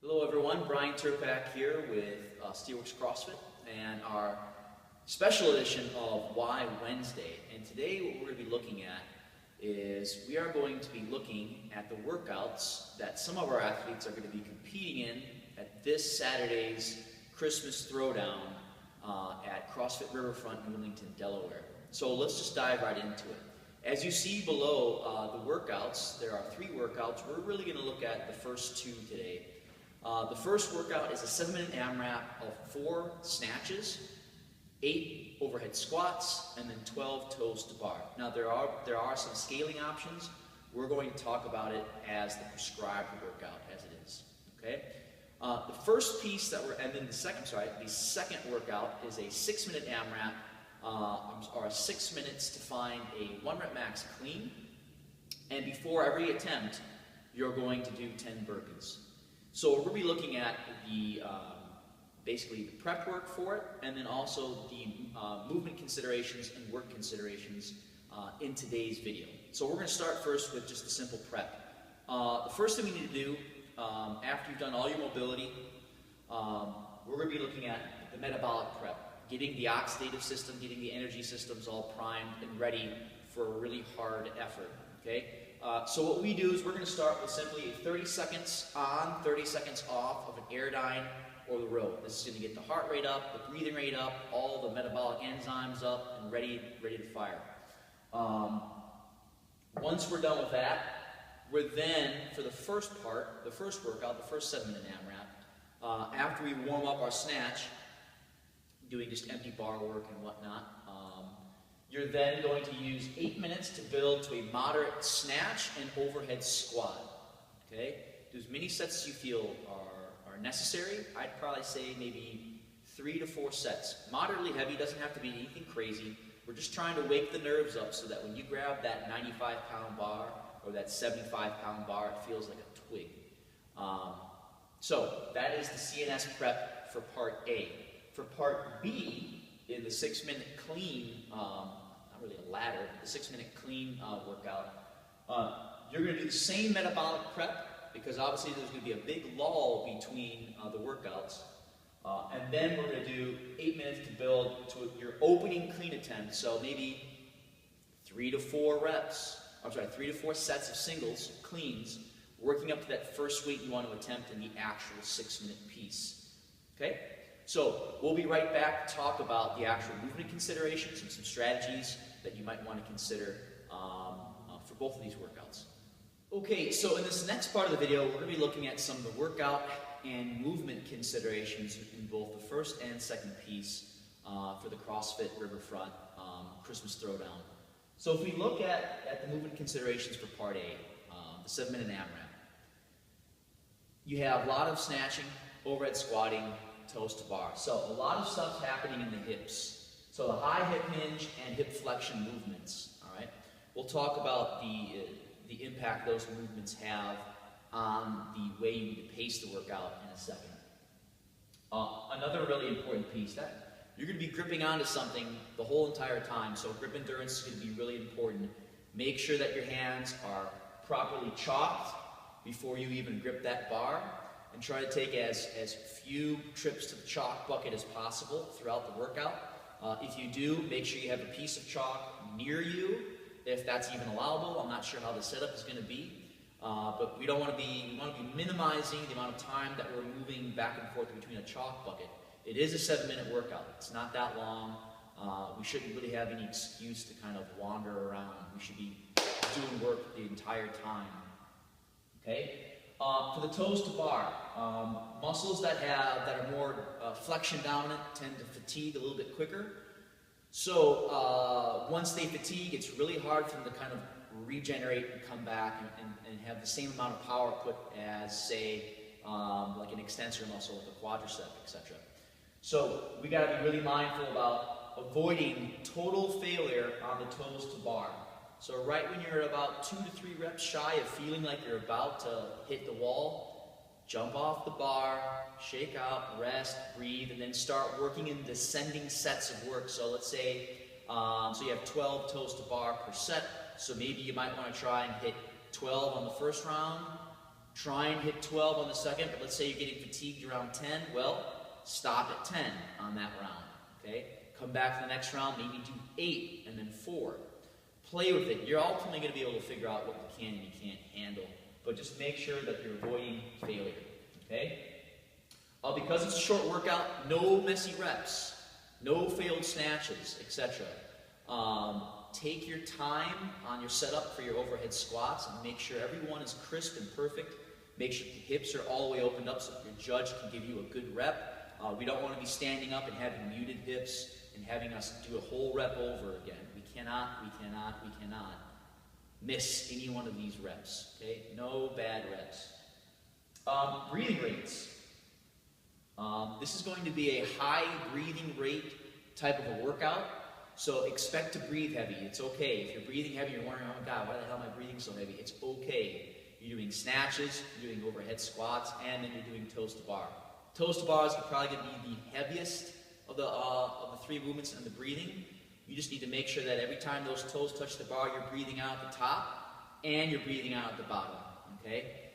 Hello everyone, Brian Turpak here with Steelworks CrossFit and our special edition of Why Wednesday. And today what we're going to be looking at is we are going to be looking at the workouts that some of our athletes are going to be competing in at this Saturday's Christmas Throwdown at CrossFit Riverfront in Wilmington, Delaware. So let's just dive right into it. As you see below the workouts, there are 3 workouts. We're really going to look at the first 2 today. The first workout is a 7-minute AMRAP of 4 snatches, 8 overhead squats, and then 12 toes to bar. Now there are some scaling options. We're going to talk about it as the prescribed workout as it is. Okay. The first piece and then the second workout is a 6-minute AMRAP, or 6 minutes to find a 1-rep max clean. And before every attempt, you're going to do 10 burpees. So we're going to be looking at the basically the prep work for it, and then also the movement considerations and work considerations in today's video. So we're going to start first with just a simple prep. The first thing we need to do after you've done all your mobility, we're going to be looking at the metabolic prep, getting the oxidative system, getting the energy systems all primed and ready for a really hard effort. Okay. So what we do is we're going to start with simply a 30 seconds on, 30 seconds off of an airdyne or the row. This is going to get the heart rate up, the breathing rate up, all the metabolic enzymes up, and ready to fire. Once we're done with that, we're then, for the first part, the first workout, the first 7-minute AMRAP, after we warm up our snatch, doing just empty bar work and whatnot, you're then going to use 8 minutes to build to a moderate snatch and overhead squat. Okay? Do as many sets as you feel are necessary. I'd probably say maybe 3 to 4 sets. Moderately heavy, doesn't have to be anything crazy. We're just trying to wake the nerves up so that when you grab that 95-pound bar or that 75-pound bar, it feels like a twig. So that is the CNS prep for part A. For part B, in the 6-minute clean, not really a ladder, but the 6-minute clean workout, you're going to do the same metabolic prep, because obviously there's going to be a big lull between the workouts. And then we're going to do 8 minutes to build to your opening clean attempt. So maybe 3 to 4 sets of singles, cleans, working up to that first weight you want to attempt in the actual 6-minute piece. Okay? So we'll be right back to talk about the actual movement considerations and some strategies that you might want to consider for both of these workouts. Okay, so in this next part of the video, we're going to be looking at some of the workout and movement considerations in both the first and second piece for the CrossFit Riverfront Christmas Throwdown. So if we look at the movement considerations for part A, the 7-minute AMRAP, you have a lot of snatching, overhead squatting, toes to bar. So a lot of stuff's happening in the hips. So the high hip hinge and hip flexion movements. All right. We'll talk about the impact those movements have on the way you pace the workout in a second. Another really important piece, that you're going to be gripping onto something the whole entire time. So grip endurance is going to be really important. Make sure that your hands are properly chalked before you even grip that bar. And try to take as few trips to the chalk bucket as possible throughout the workout. If you do, make sure you have a piece of chalk near you, if that's even allowable. I'm not sure how the setup is going to be, but we want to be minimizing the amount of time that we're moving back and forth between a chalk bucket. It is a 7-minute workout. It's not that long. We shouldn't really have any excuse to kind of wander around. We should be doing work the entire time. Okay. For the toes to bar, muscles that are more flexion dominant tend to fatigue a little bit quicker. So once they fatigue, it's really hard for them to kind of regenerate and come back and have the same amount of power put as, say, like an extensor muscle, like a quadricep, etc. So we got to be really mindful about avoiding total failure on the toes to bar. So right when you're about 2 to 3 reps shy of feeling like you're about to hit the wall, jump off the bar, shake out, rest, breathe, and then start working in descending sets of work. So let's say, so you have 12 toes to bar per set. So maybe you might want to try and hit 12 on the first round, Try and hit 12 on the second, but let's say you're getting fatigued around 10. Well, stop at 10 on that round, okay? Come back to the next round, maybe do 8 and then 4. Play with it. You're ultimately going to be able to figure out what you can and you can't handle, but just make sure that you're avoiding failure, okay? Because it's a short workout, no messy reps, no failed snatches, etc. Take your time on your setup for your overhead squats and make sure everyone is crisp and perfect. Make sure the hips are all the way opened up so that your judge can give you a good rep. We don't want to be standing up and having muted hips and having us do a whole rep over again. We cannot miss any one of these reps, okay? No bad reps. Breathing rates. This is going to be a high breathing rate type of a workout, so expect to breathe heavy. It's okay. If you're breathing heavy, you're wondering, oh God, why the hell am I breathing so heavy? It's okay. You're doing snatches, you're doing overhead squats, and then you're doing toes to bar. Toes to bar is probably going to be the heaviest of the 3 movements in the breathing. You just need to make sure that every time those toes touch the bar, you're breathing out at the top, and you're breathing out at the bottom, okay?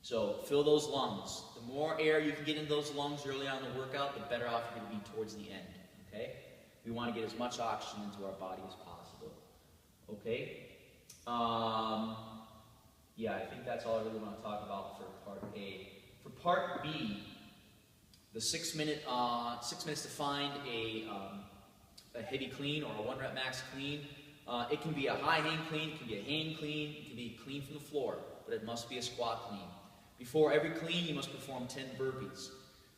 So fill those lungs. The more air you can get in those lungs early on in the workout, the better off you're going to be towards the end, okay? We want to get as much oxygen into our body as possible, okay? Yeah, I think that's all I really want to talk about for part A. For part B, the 6 minutes to find a heavy clean or a 1 rep max clean. It can be a high hang clean, it can be a hang clean, it can be clean from the floor, but it must be a squat clean. Before every clean, you must perform 10 burpees.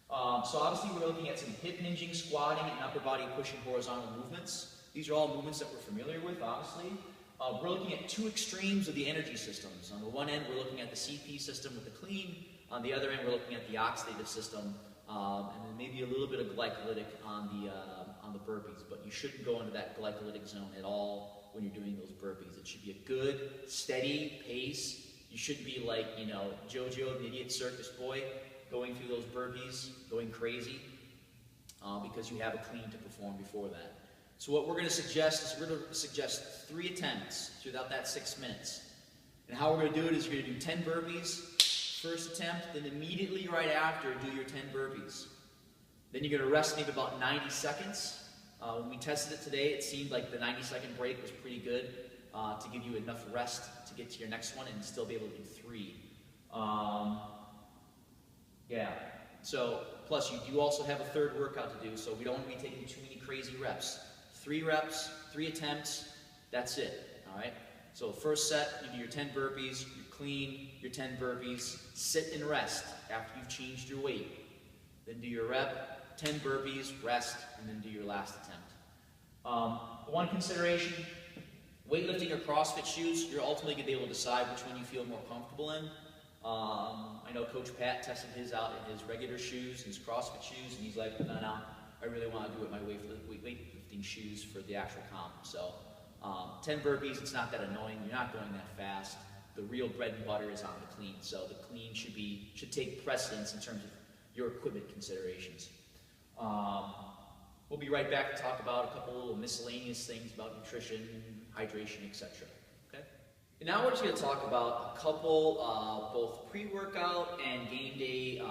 So obviously we're looking at some hip hinging, squatting, and upper body pushing horizontal movements. These are all movements that we're familiar with, obviously. We're looking at 2 extremes of the energy systems. On the one end, we're looking at the CP system with the clean. On the other end, we're looking at the oxidative system, and then maybe a little bit of glycolytic on the burpees. But you shouldn't go into that glycolytic zone at all when you're doing those burpees. It should be a good, steady pace. You shouldn't be like, you know, JoJo, the idiot circus boy, going through those burpees, going crazy, because you have a clean to perform before that. So what we're going to suggest is we're going to suggest 3 attempts throughout that 6 minutes. And how we're going to do it is you're going to do 10 burpees, first attempt, then immediately right after do your 10 burpees. Then you're going to rest maybe about 90 seconds. When we tested it today, it seemed like the 90-second break was pretty good to give you enough rest to get to your next one and still be able to do 3. Yeah, so plus you do also have a 3rd workout to do, so we don't want to be taking too many crazy reps. 3 reps, 3 attempts, that's it, all right? So first set, you do your 10 burpees, you clean, your 10 burpees, sit and rest after you've changed your weight. Then do your rep, 10 burpees, rest, and then do your last attempt. One consideration, weightlifting or CrossFit shoes, you're ultimately going to be able to decide which one you feel more comfortable in. I know Coach Pat tested his out in his regular shoes, his CrossFit shoes, and he's like, no, I really want to do it in my weightlifting shoes for the actual comp. So 10 burpees, it's not that annoying. You're not going that fast. The real bread and butter is on the clean. So the clean should take precedence in terms of your equipment considerations. We'll be right back to talk about a couple little miscellaneous things about nutrition, hydration, etc. Okay? And now we're just going to talk about a couple both pre-workout and game day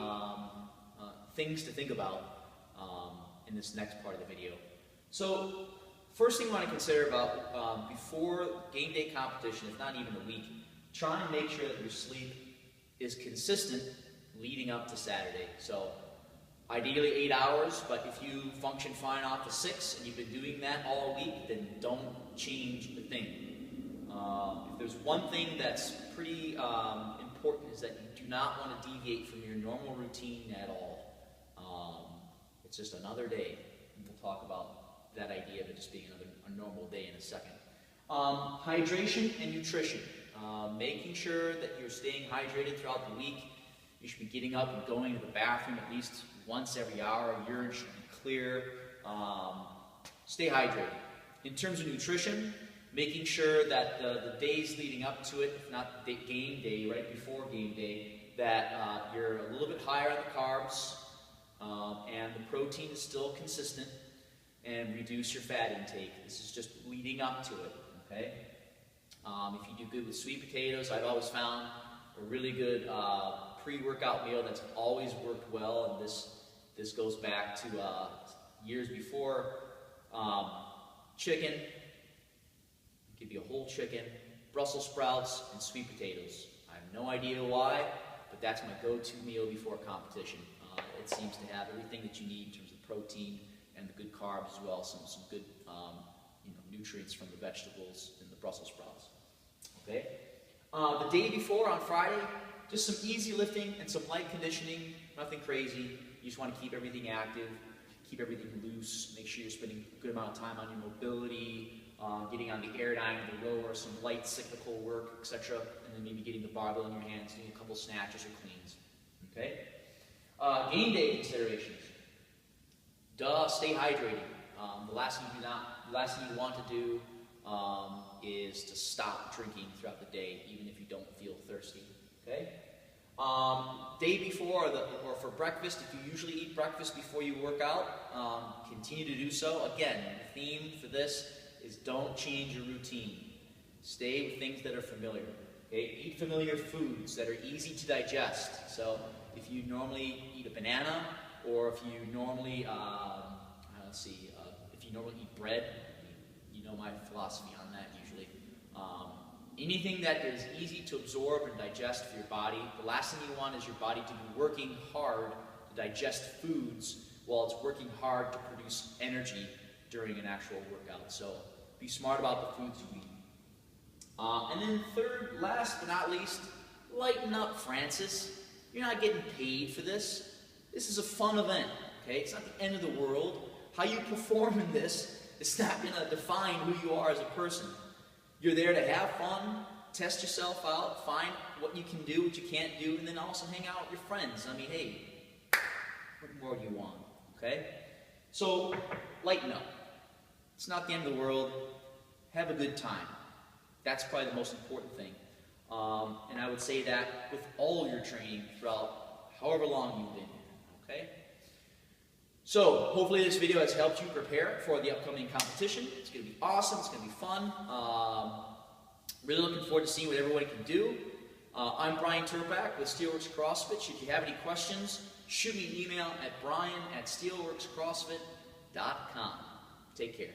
things to think about in this next part of the video. So first thing you want to consider about before game day competition, if not even a week, try and make sure that your sleep is consistent leading up to Saturday. So ideally 8 hours, but if you function fine off the 6 and you've been doing that all week, then don't change the thing. If there's one thing that's pretty important is that you do not want to deviate from your normal routine at all. It's just another day. We'll talk about that idea of it just being a normal day in a second. Hydration and nutrition. Making sure that you're staying hydrated throughout the week. You should be getting up and going to the bathroom at least once every hour. Urine should be clear. Stay hydrated. In terms of nutrition, making sure that the days leading up to it, if not game day, right before game day, that you're a little bit higher on the carbs, and the protein is still consistent, and reduce your fat intake. This is just leading up to it, okay? If you do good with sweet potatoes, I've always found a really good pre-workout meal that's always worked well, and this goes back to years before. Chicken, give you a whole chicken, Brussels sprouts, and sweet potatoes. I have no idea why, but that's my go-to meal before competition. It seems to have everything that you need in terms of protein and the good carbs as well, some good nutrients from the vegetables and the Brussels sprouts. Okay. The day before, on Friday, just some easy lifting and some light conditioning, nothing crazy. You just want to keep everything active, keep everything loose, make sure you're spending a good amount of time on your mobility, getting on the airdyne or the rower, some light cyclical work, etc., and then maybe getting the barbell in your hands, doing a couple snatches or cleans. Okay? Game day considerations. Stay hydrated. The last thing you want to do is to stop drinking throughout the day, even if you don't feel thirsty. Okay? Day before or for breakfast, if you usually eat breakfast before you work out, continue to do so. Again, the theme for this is don't change your routine. Stay with things that are familiar. Okay? Eat familiar foods that are easy to digest. So if you normally eat a banana, or if you normally, if you normally eat bread, you know my philosophy on that usually. Anything that is easy to absorb and digest for your body, the last thing you want is your body to be working hard to digest foods while it's working hard to produce energy during an actual workout. So be smart about the foods you eat. And then third, last but not least, lighten up, Francis. You're not getting paid for this. This is a fun event, okay? It's not the end of the world. How you perform in this is not going to define who you are as a person. You're there to have fun, test yourself out, find what you can do, what you can't do, and then also hang out with your friends. I mean, hey, what more do you want, okay? So, lighten up. It's not the end of the world. Have a good time. That's probably the most important thing. And I would say that with all of your training throughout however long you've been here, okay? So, hopefully this video has helped you prepare for the upcoming competition. It's going to be awesome. It's going to be fun. Really looking forward to seeing what everybody can do. I'm Brian Turpak with Steelworks CrossFit. Should you have any questions, shoot me an email at brian@steelworkscrossfit.com. Take care.